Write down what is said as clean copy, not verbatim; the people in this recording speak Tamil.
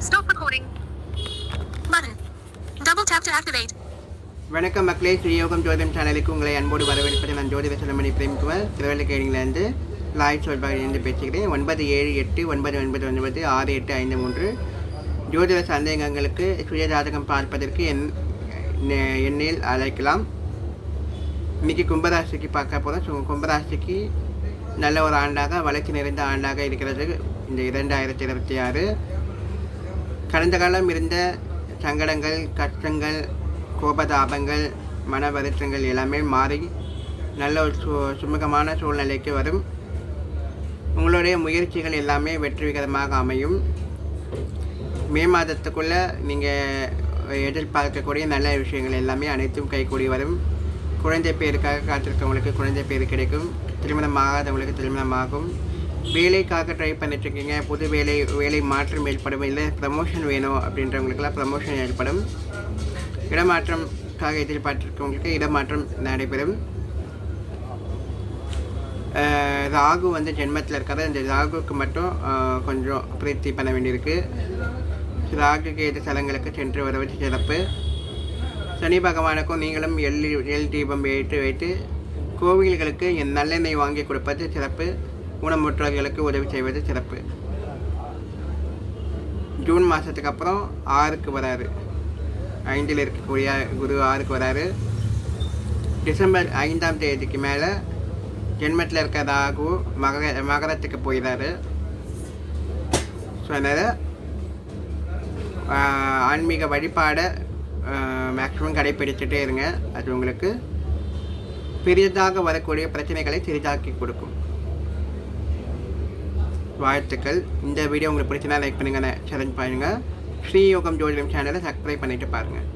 Stop recording. Button. Double tap to activate. வணக்கம் மக்களே, ஸ்ரீயோகம் ஜோதிடம் சேனலுக்கு உங்களை அன்போடு வரவேற்பது. நான் ஜோதிட செல்வமணி பிரேம்குமார் திருவள்ளிக்கேணியிலேருந்து லாய்ட் சொல்பாகிலிருந்து பேசுகிறேன். 9778968553 ஜோதிட சந்தேகங்களுக்கு சுய ஜாதகம் பார்ப்பதற்கு எண்ணில் அழைக்கலாம். இன்றைக்கி கும்பராசிக்கு பார்க்க போகிறோம். கும்பராசிக்கு நல்ல ஒரு ஆண்டாக, வளர்ச்சி நிறைந்த ஆண்டாக இருக்கிறது இந்த 2026. கடந்த காலம் இருந்த சங்கடங்கள், கஷ்டங்கள், கோபதாபங்கள், மன வருத்தங்கள் எல்லாமே மாறி நல்ல ஒரு சுமூகமான சூழ்நிலைக்கு வரும். உங்களுடைய முயற்சிகள் எல்லாமே வெற்றிகரமாக அமையும். மே மாதத்துக்குள்ளே நீங்கள் எதிர்பார்க்கக்கூடிய நல்ல விஷயங்கள் எல்லாமே அனைத்தும் கைகூடி வரும். குழந்தை பேருக்காக காத்திருக்கவங்களுக்கு குழந்தை பேர் கிடைக்கும். திருமணம் ஆகாதவங்களுக்கு திருமணமாகும். வேலைக்காக ட்ரை பண்ணிட்டுருக்கீங்க, புது வேலை மாற்றம் ஏற்படும், இல்லை ப்ரமோஷன் வேணும் அப்படின்றவங்களுக்கெல்லாம் ப்ரமோஷன் ஏற்படும். இடமாற்றம்காக எதிர்பார்த்துருக்கவங்களுக்கு இடமாற்றம் நடைபெறும். ராகு ஜென்மத்தில் இருக்காது. அந்த ராகுக்கு மட்டும் கொஞ்சம் பிரீத்தி பண்ண வேண்டியிருக்கு. ராகுக்கு எது ஸ்தலங்களுக்கு சென்று வருவது சிறப்பு. சனி பகவானுக்கும் நீங்களும் எல் தீபம் வைத்து கோவில்களுக்கு நல்லெண்ணெய் வாங்கி கொடுப்பது சிறப்பு. ஊனமுற்றவர்களுக்கு உதவி செய்வது சிறப்பு. ஜூன் மாதத்துக்கு அப்புறம் 6க்கு வராரு. 5ல் இருக்கக்கூடிய குரு 6க்கு வராரு. டிசம்பர் 5ஆம் தேதிக்கு மேலே ஜென்மத்தில் இருக்க ராகு மகரத்துக்கு போயிடாரு. ஸோ அதனால் ஆன்மீக வழிபாடை மேக்ஸிமம் கடைப்பிடிச்சுட்டே இருங்க. அது உங்களுக்கு பெரிதாக வரக்கூடிய பிரச்சனைகளை சிறிதாக்கி கொடுக்கும். வாழ்த்துக்கள். இந்த வீடியோ உங்களுக்கு பிடிச்சினா லைக் பண்ணுங்கள், சேலஞ்ச் பண்ணுங்கள். ஸ்ரீயோகம் ஜோதிடம் சேனலை சப்ஸ்கிரைப் பண்ணிவிட்டு பாருங்கள்.